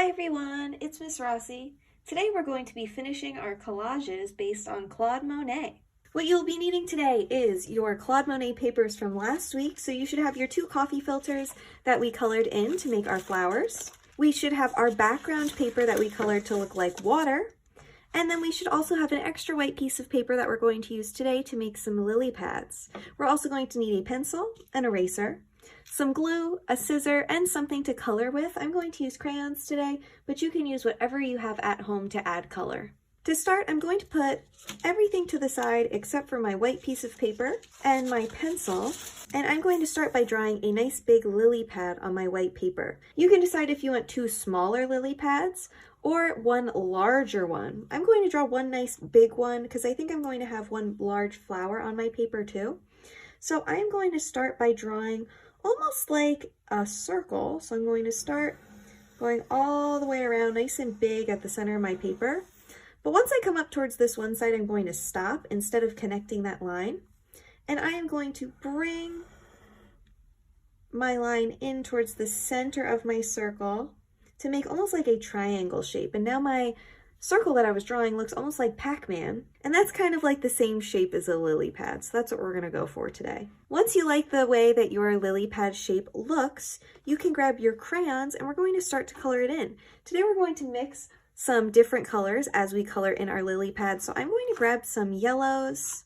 Hi everyone, it's Miss Rossi. Today we're going to be finishing our collages based on Claude Monet. What you'll be needing today is your Claude Monet papers from last week, so you should have your 2 coffee filters that we colored in to make our flowers. We should have our background paper that we colored to look like water. And then we should also have an extra white piece of paper that we're going to use today to make some lily pads. We're also going to need a pencil, an eraser, some glue, a scissor, and something to color with. I'm going to use crayons today, but you can use whatever you have at home to add color. To start, I'm going to put everything to the side except for my white piece of paper and my pencil, and I'm going to start by drawing a nice big lily pad on my white paper. You can decide if you want 2 smaller lily pads or 1 larger one. I'm going to draw 1 nice big one because I think I'm going to have 1 large flower on my paper too. So I'm going to start by drawing almost like a circle. So I'm going to start going all the way around nice and big at the center of my paper. But once I come up towards this one side, I'm going to stop instead of connecting that line. And I am going to bring my line in towards the center of my circle to make almost like a triangle shape. And now my circle that I was drawing looks almost like Pac-Man. And that's kind of like the same shape as a lily pad. So that's what we're gonna go for today. Once you like the way that your lily pad shape looks, you can grab your crayons and we're going to start to color it in. Today we're going to mix some different colors as we color in our lily pad. So I'm going to grab some yellows,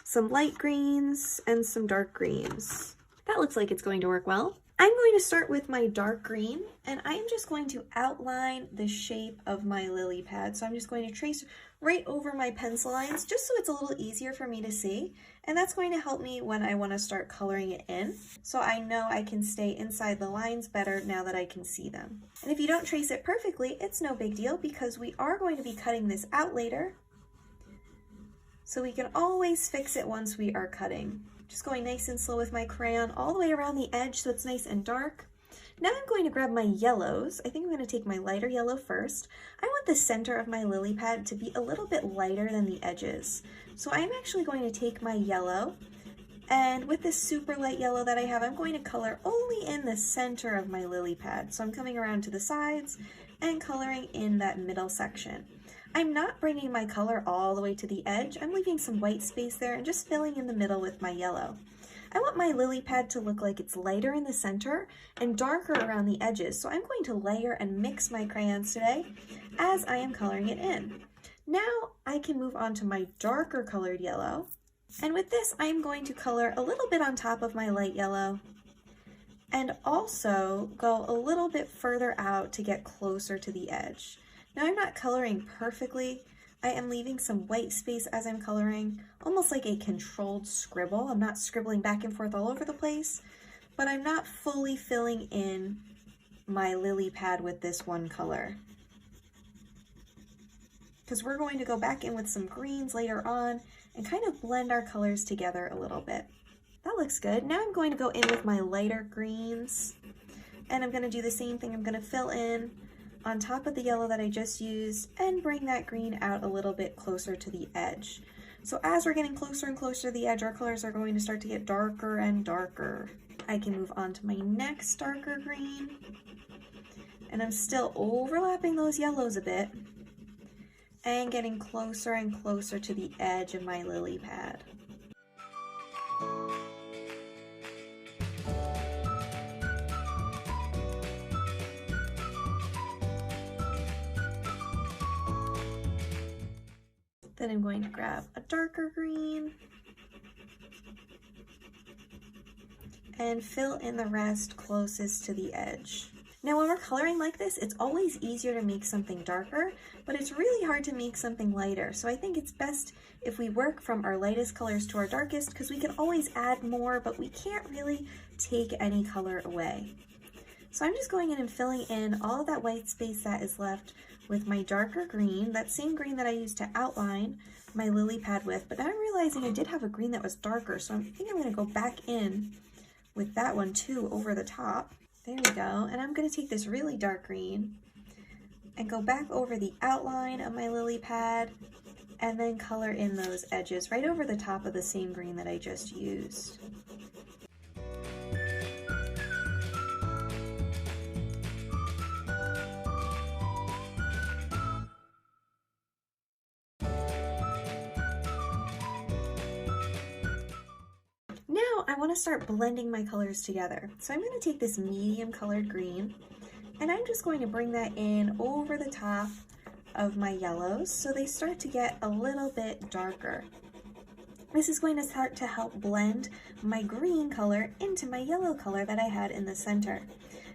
some light greens, and some dark greens. That looks like it's going to work well. I'm going to start with my dark green, and I'm just going to outline the shape of my lily pad. So I'm just going to trace right over my pencil lines, just so it's a little easier for me to see. And that's going to help me when I want to start coloring it in. So I know I can stay inside the lines better now that I can see them. And if you don't trace it perfectly, it's no big deal because we are going to be cutting this out later. So we can always fix it once we are cutting. Just going nice and slow with my crayon all the way around the edge so it's nice and dark. Now I'm going to grab my yellows. I think I'm going to take my lighter yellow first. I want the center of my lily pad to be a little bit lighter than the edges. So I'm actually going to take my yellow, and with this super light yellow that I have, I'm going to color only in the center of my lily pad. So I'm coming around to the sides and coloring in that middle section. I'm not bringing my color all the way to the edge. I'm leaving some white space there and just filling in the middle with my yellow. I want my lily pad to look like it's lighter in the center and darker around the edges. So I'm going to layer and mix my crayons today as I am coloring it in. Now I can move on to my darker colored yellow. And with this, I'm going to color a little bit on top of my light yellow and also go a little bit further out to get closer to the edge. Now I'm not coloring perfectly. I am leaving some white space as I'm coloring, almost like a controlled scribble. I'm not scribbling back and forth all over the place, but I'm not fully filling in my lily pad with this one color. Because we're going to go back in with some greens later on and kind of blend our colors together a little bit. That looks good. Now I'm going to go in with my lighter greens, and I'm going to do the same thing. I'm going to fill in on top of the yellow that I just used and bring that green out a little bit closer to the edge. So as we're getting closer and closer to the edge, our colors are going to start to get darker and darker. I can move on to my next darker green, and I'm still overlapping those yellows a bit and getting closer and closer to the edge of my lily pad. Then I'm going to grab a darker green and fill in the rest closest to the edge. Now when we're coloring like this, it's always easier to make something darker, but it's really hard to make something lighter. So I think it's best if we work from our lightest colors to our darkest, because we can always add more, but we can't really take any color away. So I'm just going in and filling in all of that white space that is left with my darker green, that same green that I used to outline my lily pad with, but now I'm realizing I did have a green that was darker, so I think I'm going to go back in with that one too over the top. There we go, and I'm going to take this really dark green and go back over the outline of my lily pad and then color in those edges right over the top of the same green that I just used. now I want to start blending my colors together. So I'm going to take this medium colored green and I'm just going to bring that in over the top of my yellows so they start to get a little bit darker. This is going to start to help blend my green color into my yellow color that I had in the center.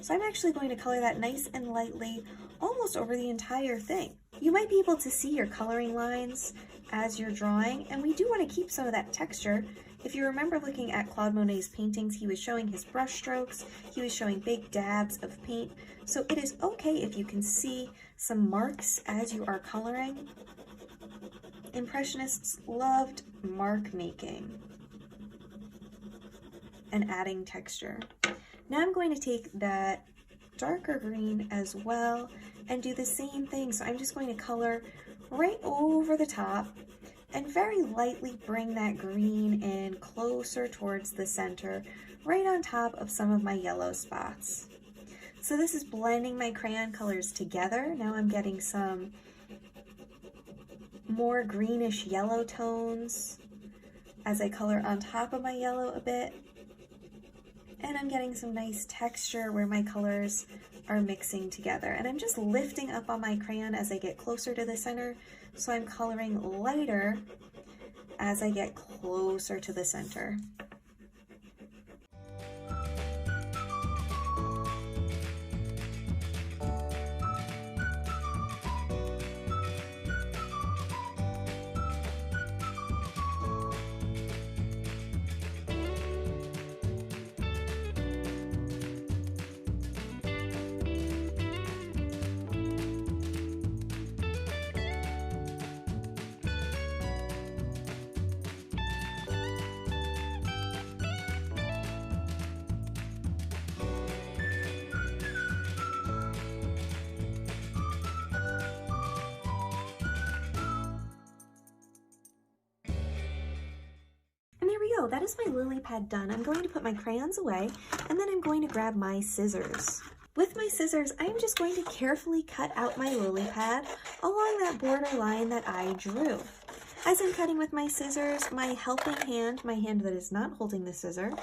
So I'm actually going to color that nice and lightly almost over the entire thing. You might be able to see your coloring lines as you're drawing, and we do want to keep some of that texture. If you remember looking at Claude Monet's paintings, he was showing his brush strokes, he was showing big dabs of paint, so it is okay if you can see some marks as you are coloring. Impressionists loved mark making and adding texture. Now I'm going to take that darker green as well and do the same thing. So I'm just going to color right over the top and very lightly bring that green in closer towards the center, right on top of some of my yellow spots. So this is blending my crayon colors together. Now I'm getting some more greenish yellow tones as I color on top of my yellow a bit. And I'm getting some nice texture where my colors are mixing together. And I'm just lifting up on my crayon as I get closer to the center. So I'm coloring lighter as I get closer to the center. That is my lily pad done. I'm going to put my crayons away and then I'm going to grab my scissors. With my scissors, I'm just going to carefully cut out my lily pad along that border line that I drew. As I'm cutting with my scissors, my helping hand, my hand that is not holding the scissor,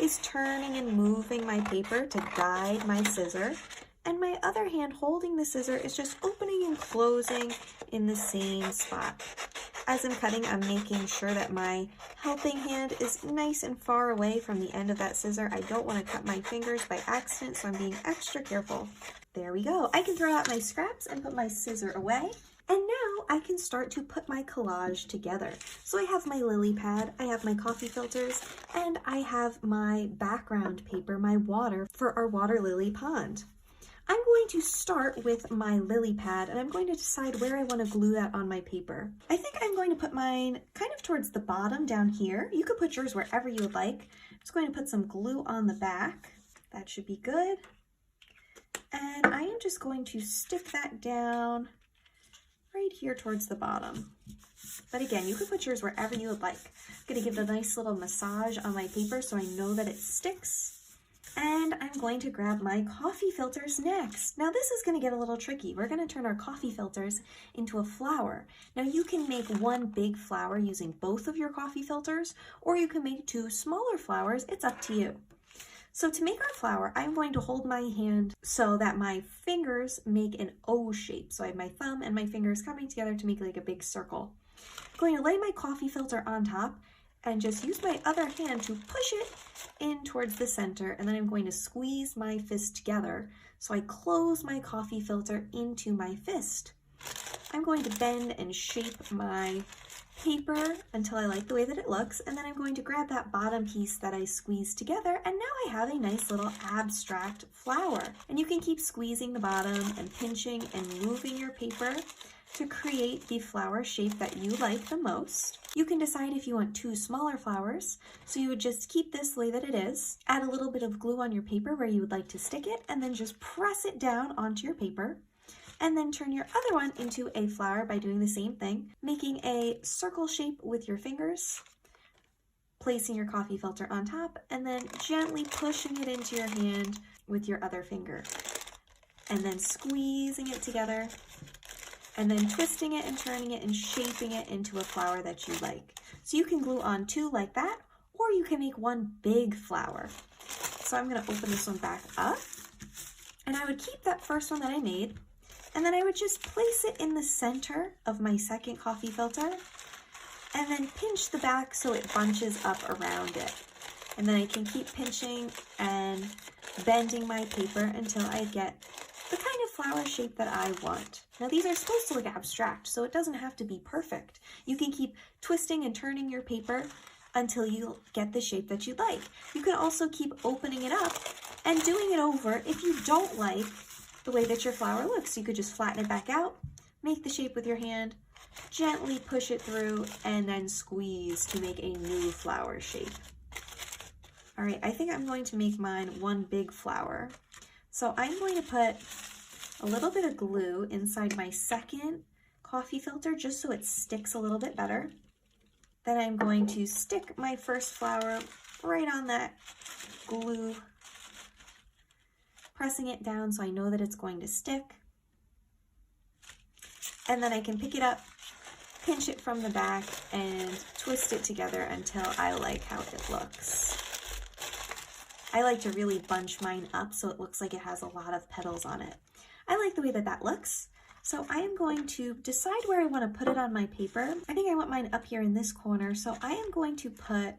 is turning and moving my paper to guide my scissor, and my other hand holding the scissor is just opening and closing in the same spot. As I'm cutting, I'm making sure that my helping hand is nice and far away from the end of that scissor. I don't want to cut my fingers by accident, so I'm being extra careful. There we go. I can throw out my scraps and put my scissor away. And now I can start to put my collage together. So I have my lily pad, I have my coffee filters, and I have my background paper, my water for our water lily pond. I'm going to start with my lily pad and I'm going to decide where I want to glue that on my paper. I think I'm going to put mine kind of towards the bottom down here. You could put yours wherever you would like. I'm just going to put some glue on the back. That should be good. And I am just going to stick that down right here towards the bottom. But again, you could put yours wherever you would like. I'm going to give it a nice little massage on my paper so I know that it sticks. And I'm going to grab my coffee filters next. Now this is going to get a little tricky. We're going to turn our coffee filters into a flower. Now you can make one big flower using both of your coffee filters, or you can make two smaller flowers. It's up to you. So to make our flower, I'm going to hold my hand so that my fingers make an O shape. So I have my thumb and my fingers coming together to make like a big circle. I'm going to lay my coffee filter on top and just use my other hand to push it in towards the center, and then I'm going to squeeze my fist together so I close my coffee filter into my fist. I'm going to bend and shape my paper until I like the way that it looks, and then I'm going to grab that bottom piece that I squeezed together, and now I have a nice little abstract flower. And you can keep squeezing the bottom and pinching and moving your paper to create the flower shape that you like the most. You can decide if you want two smaller flowers, so you would just keep this the way that it is, add a little bit of glue on your paper where you would like to stick it, and then just press it down onto your paper, and then turn your other one into a flower by doing the same thing, making a circle shape with your fingers, placing your coffee filter on top, and then gently pushing it into your hand with your other finger, and then squeezing it together, and then twisting it and turning it and shaping it into a flower that you like. So you can glue on two like that, or or you can make one big flower. So I'm gonna open this one back up, and I would keep that first one that I made, and then I would just place it in the center of my second coffee filter, and then pinch the back so it bunches up around it. And then I can keep pinching and bending my paper until I get the kind of flower shape that I want. Now these are supposed to look abstract, so it doesn't have to be perfect. You can keep twisting and turning your paper until you get the shape that you'd like. You can also keep opening it up and doing it over if you don't like the way that your flower looks. You could just flatten it back out, make the shape with your hand, gently push it through, and then squeeze to make a new flower shape. All right, I think I'm going to make mine one big flower. So I'm going to put a little bit of glue inside my second coffee filter just so it sticks a little bit better. Then I'm going to stick my first flower right on that glue, pressing it down so I know that it's going to stick. And then I can pick it up, pinch it from the back, and twist it together until I like how it looks. I like to really bunch mine up so it looks like it has a lot of petals on it. I like the way that that looks. So I am going to decide where I want to put it on my paper. I think I want mine up here in this corner, so I am going to put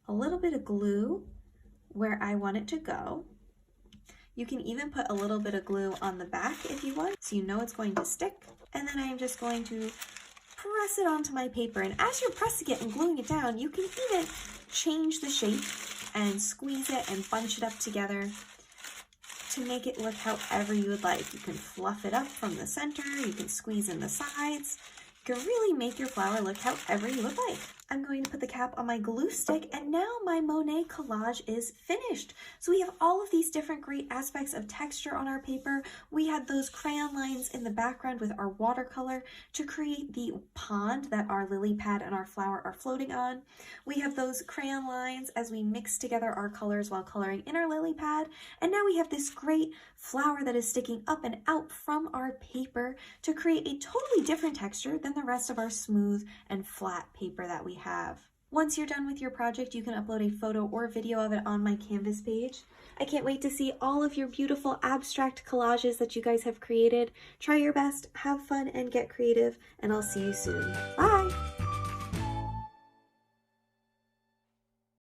a little bit of glue where I want it to go. You can even put a little bit of glue on the back if you want, so you know it's going to stick. And then I am just going to press it onto my paper. And as you're pressing it and gluing it down, you can even change the shape and squeeze it and bunch it up together to make it look however you would like. You can fluff it up from the center, you can squeeze in the sides. You can really make your flower look however you would like. I'm going to put the cap on my glue stick, and now my Monet collage is finished. So we have all of these different great aspects of texture on our paper. We had those crayon lines in the background with our watercolor to create the pond that our lily pad and our flower are floating on. We have those crayon lines as we mix together our colors while coloring in our lily pad. And now we have this great flower that is sticking up and out from our paper to create a totally different texture than the rest of our smooth and flat paper that we have. Once you're done with your project, you can upload a photo or video of it on my Canvas page. I can't wait to see all of your beautiful abstract collages that you guys have created. Try your best, have fun, and get creative, and I'll see you soon. Bye!